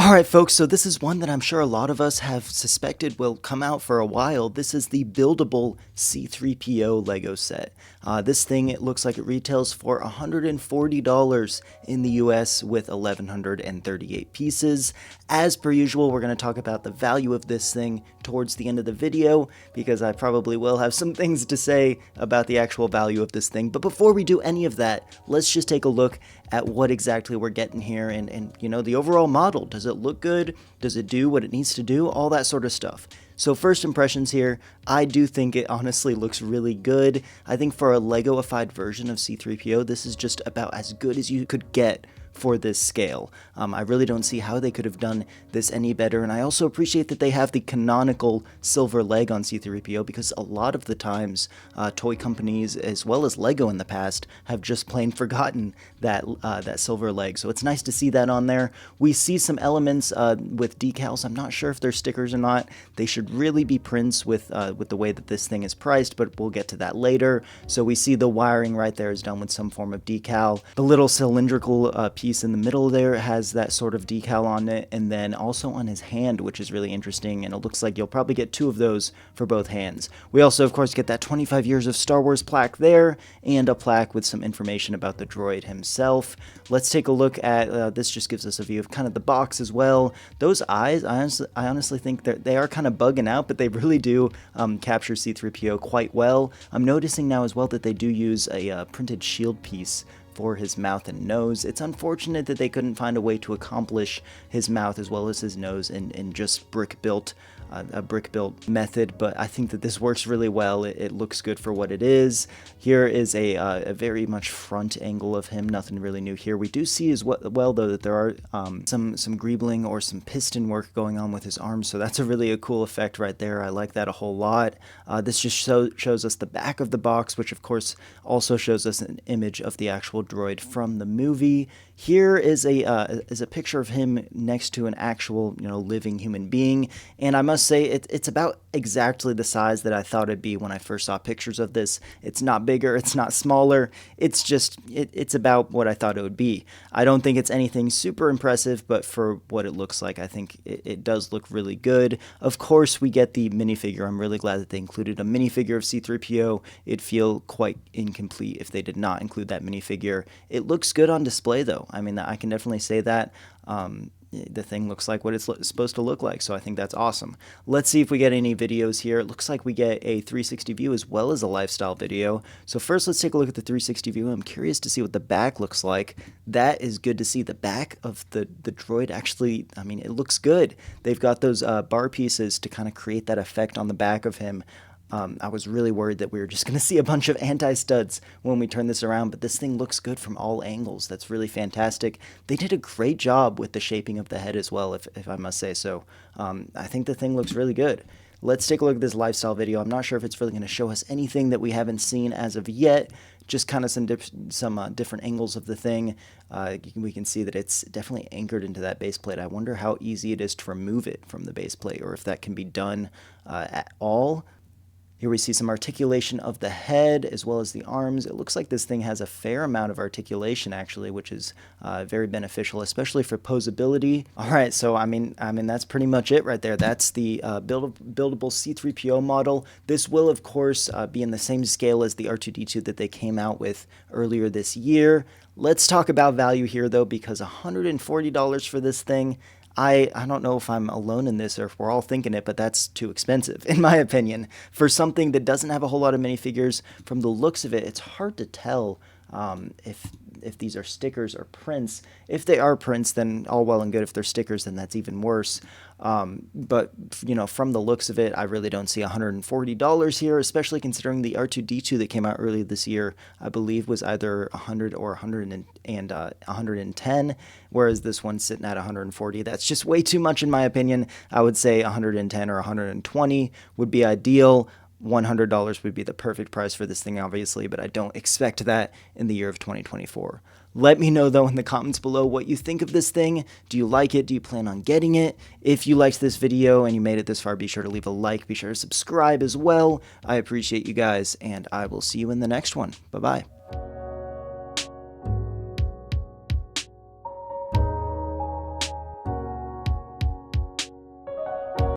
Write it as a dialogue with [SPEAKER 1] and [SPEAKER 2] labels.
[SPEAKER 1] Alright folks, so this is one that I'm sure a lot of us have suspected will come out for a while. This is the buildable C-3PO Lego set. This thing, it looks like it retails for $140 in the US with 1,138 pieces. As per usual, we're going to talk about the value of this thing towards the end of the video, because I probably will have some things to say about the actual value of this thing. But before we do any of that, let's just take a look at what exactly we're getting here and you know, the overall model. Does it look good? Does it do what it needs to do? All that sort of stuff. So first impressions here, I do think it honestly looks really good. I think for a Lego-ified version of C-3PO, this is just about as good as you could get for this scale. I really don't see how they could have done this any better, and I also appreciate that they have the canonical silver leg on C-3PO, because a lot of the times toy companies, as well as Lego in the past, have just plain forgotten that that silver leg, so it's nice to see that on there. We see some elements with decals. I'm not sure if they're stickers or not. They should really be prints with the way that this thing is priced, but we'll get to that later. So we see the wiring right there is done with some form of decal. The little cylindrical piece in the middle there has that sort of decal on it, and then also on his hand, which is really interesting, and it looks like you'll probably get two of those for both hands. We also, of course, get that 25 years of Star Wars plaque there, and a plaque with some information about the droid himself. Let's take a look at, this just gives us a view of kind of the box as well. Those eyes, I honestly think they are kind of bugging out, but they really do capture C-3PO quite well. I'm noticing now as well that they do use a printed shield piece for his mouth and nose. It's unfortunate that they couldn't find a way to accomplish his mouth as well as his nose in just a brick-built method, but I think that this works really well. It looks good for what it is. Here is a very much front angle of him, nothing really new here. We do see as well though that there are some greebling or some piston work going on with his arms, so that's a cool effect right there. I like that a whole lot. This just shows us the back of the box, which of course also shows us an image of the actual droid from the movie. Here is a picture of him next to an actual, living human being, and I must say it's about exactly the size that I thought it'd be when I first saw pictures of this. It's not bigger, it's not smaller, it's about what I thought it would be. I don't think it's anything super impressive, but for what it looks like, I think it does look really good. Of course, we get the minifigure. I'm really glad that they included a minifigure of C-3PO. It'd feel quite incomplete if they did not include that minifigure. It looks good on display though. I mean, I can definitely say that. The thing looks like what it's supposed to look like, so I think that's awesome. Let's see if we get any videos here. It looks like we get a 360 view as well as a lifestyle video. So first, let's take a look at the 360 view. I'm curious to see what the back looks like. That is good to see. The back of the droid actually, I mean, it looks good. They've got those bar pieces to kind of create that effect on the back of him. I was really worried that we were just going to see a bunch of anti-studs when we turn this around, but this thing looks good from all angles. That's really fantastic. They did a great job with the shaping of the head as well, if I must say so. I think the thing looks really good. Let's take a look at this lifestyle video. I'm not sure if it's really going to show us anything that we haven't seen as of yet, just kind of some different angles of the thing. We can see that it's definitely anchored into that base plate. I wonder how easy it is to remove it from the base plate, or if that can be done at all. Here we see some articulation of the head as well as the arms. It looks like this thing has a fair amount of articulation actually, which is very beneficial, especially for posability. All right, so I mean that's pretty much it right there. That's the buildable C-3PO model. This will of course be in the same scale as the R2-D2 that they came out with earlier this year. Let's talk about value here though, because $140 for this thing, I don't know if I'm alone in this or if we're all thinking it, but that's too expensive, in my opinion. For something that doesn't have a whole lot of minifigures, from the looks of it, it's hard to tell if these are stickers or prints. If they are prints, then all well and good. If they're stickers, then that's even worse. But, from the looks of it, I really don't see $140 here, especially considering the R2-D2 that came out earlier this year, I believe was either 100 or 110, whereas this one's sitting at 140. That's just way too much in my opinion. I would say 110 or 120 would be ideal. $100 would be the perfect price for this thing, obviously, but I don't expect that in the year of 2024. Let me know, though, in the comments below what you think of this thing. Do you like it? Do you plan on getting it? If you liked this video and you made it this far, be sure to leave a like. Be sure to subscribe as well. I appreciate you guys, and I will see you in the next one. Bye-bye.